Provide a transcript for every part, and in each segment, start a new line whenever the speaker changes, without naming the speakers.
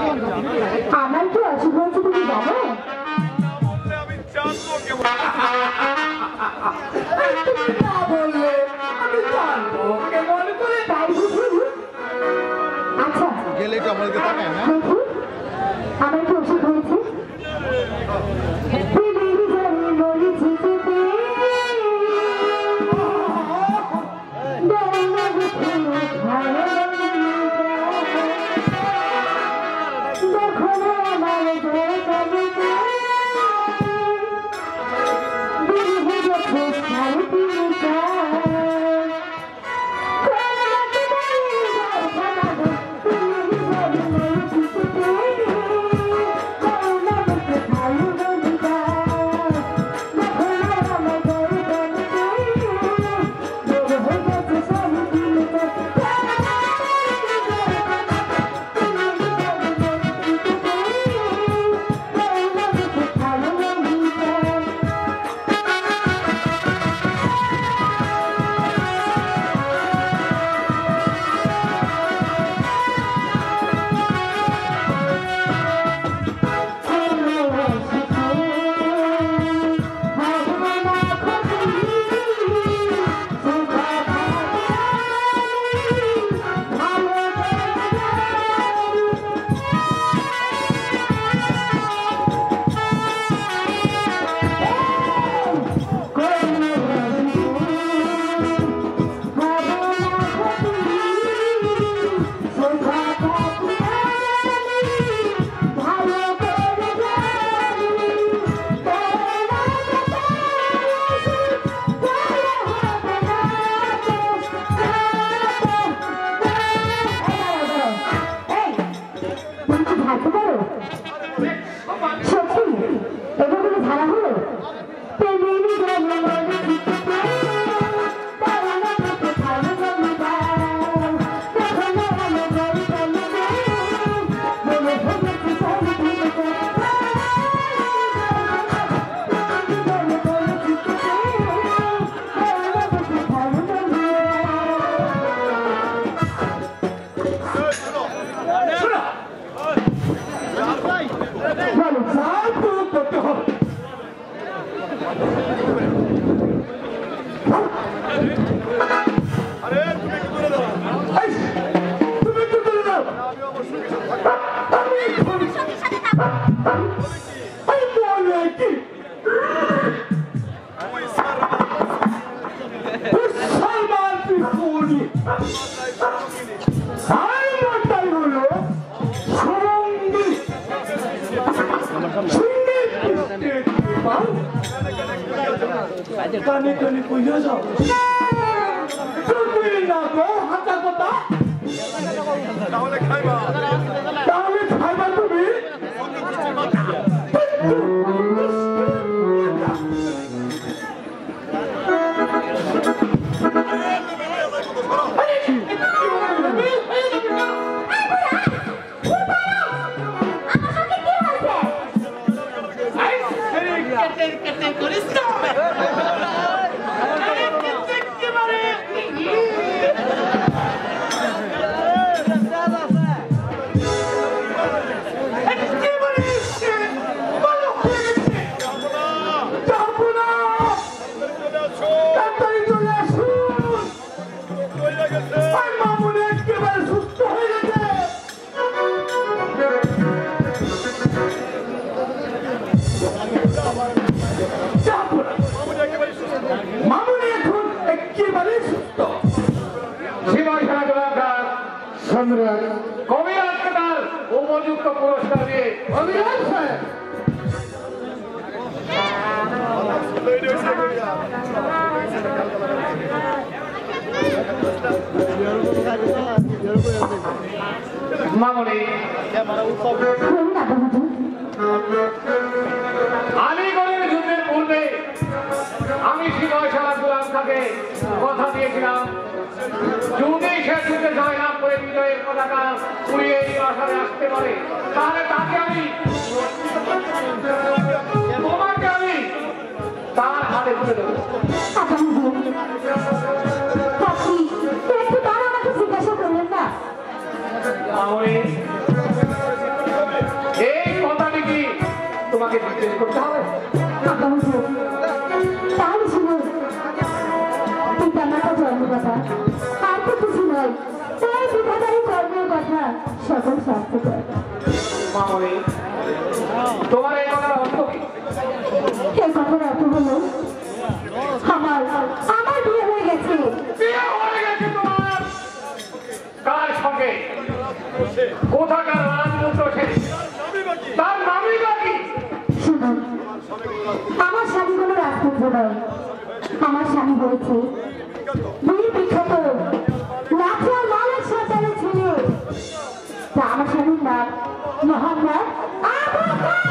আমার কি অসুখ হয়েছে তুমি জানো? আচ্ছা
গেলে তো আমাদের তাকায় না।
আমার কি অসুখ হয়েছে?
আমাকে জিজ্ঞেস করতে হবে?
তাহলে শুনুন, পিতামাতা জন্মকথা আর তো কিছু নয়, তাই বিধাতারই কর্মের কথা সকল শাস্ত্র।
মামনি, তোমার এই কথার অর্থ কি?
এই কথার অর্থ হলো আমার আমার বিয়ে হয়ে গেছে।
বিয়ে হয়ে গেছে তোমার? কার সঙ্গে? কোথাকার রাজপুত্র সে? তার নামই বাকি?
শুনুন, আমার স্বামী কোনো রাজপুত্র নয়, আমার স্বামী হয়েছে বীর বিখ্যাত লাঠিয়ার মালিক সর্দারের ছেলে। তা আমার স্বামীর নাম মোহাম্মদ আবু বকর।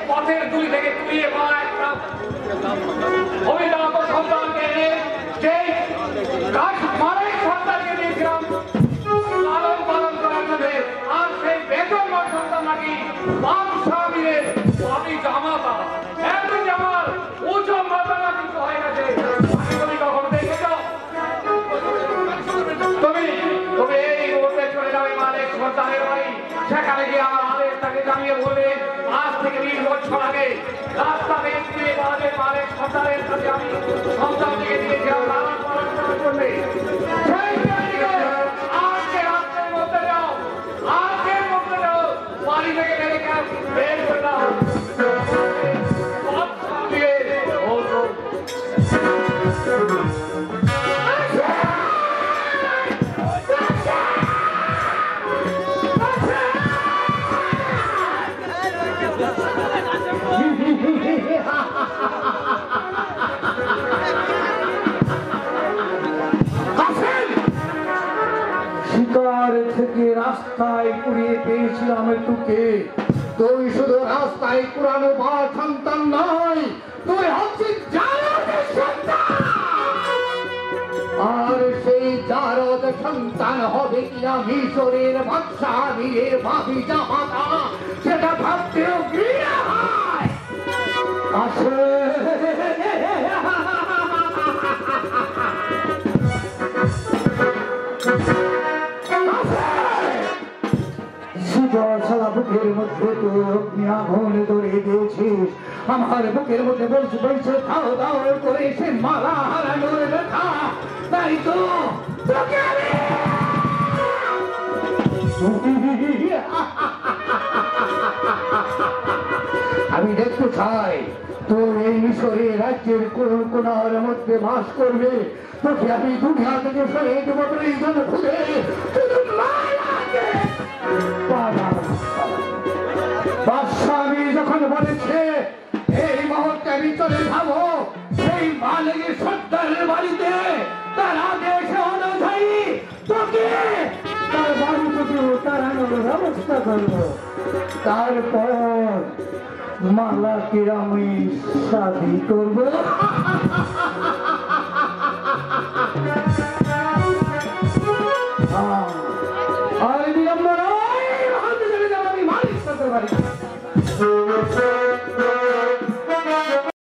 পথের দুই থেকে তুলিয়ে পাওয়া একটা অভিনব সন্তানকে নিয়ে সেই মালিক সন্তানকে দিয়েছিলাম লালন পালন করার জন্য, আর সেই বেতন সন্তান নাকি স্বামীর স্বামী জামাতা একদিন আমার উঁচু মাতারা কিন্তু হয়ে গেছে। তুমি কখন দেখেছ? তুমি তুমি এই মুহূর্তে চলে যাবে মালিক সন্তানের বাড়ি, সেখানে গিয়ে আমার আদেশ তাকে জানিয়ে বলবে আজ থেকে 20 বছর আগে রাস্তা থেকে তুলে বাজে মালিক সন্তানের কাছে আমি সন্তান থেকে দিয়েছিলাম লালন পালন করার জন্য। সেই জায়গায় আজকে রাত্রের মধ্যে যাও, আজকের মধ্যে যাও, বাড়ি থেকে বের করে দাও।
শিকার থেকে রাস্তায় কুড়িয়ে পেয়েছিলাম তোকে। তুই শুধু রাস্তায় কুড়ানো বা সন্তান নয়, তুই হচ্ছিস জারদের সন্তান। আর সেই জারদ সন্তান হবে কিনা মিশরের বাদশা বীরের বাপি জামাতা, সেটা ভাবতেও ঘৃণা হয়। আসে বুকের মধ্যে তুই অগ্নি আগুন ধরে দিয়েছিস, আমার বুকের মধ্যে বলছে বলছে খাও দাও করে সে মালা হারানোর ব্যথা। তাই তো তোকে আমি দেখতে চাই তোর এই মিশরে রাজ্যের কোন কোনার মধ্যে বাস করবে। তোকে আমি দুনিয়া থেকে সরিয়ে দেবো এই জন্য খুঁজে স্বামী যখন বলেছে এই মুহূর্তে আমি চলে যাবো সেই মালিকের সর্দারের বাড়িতে, তার আদেশ অনুযায়ী তোকে তার বাড়ি থেকে তাড়ানোর ব্যবস্থা করবো। তারপর মালাকে আমি শাদি করবো।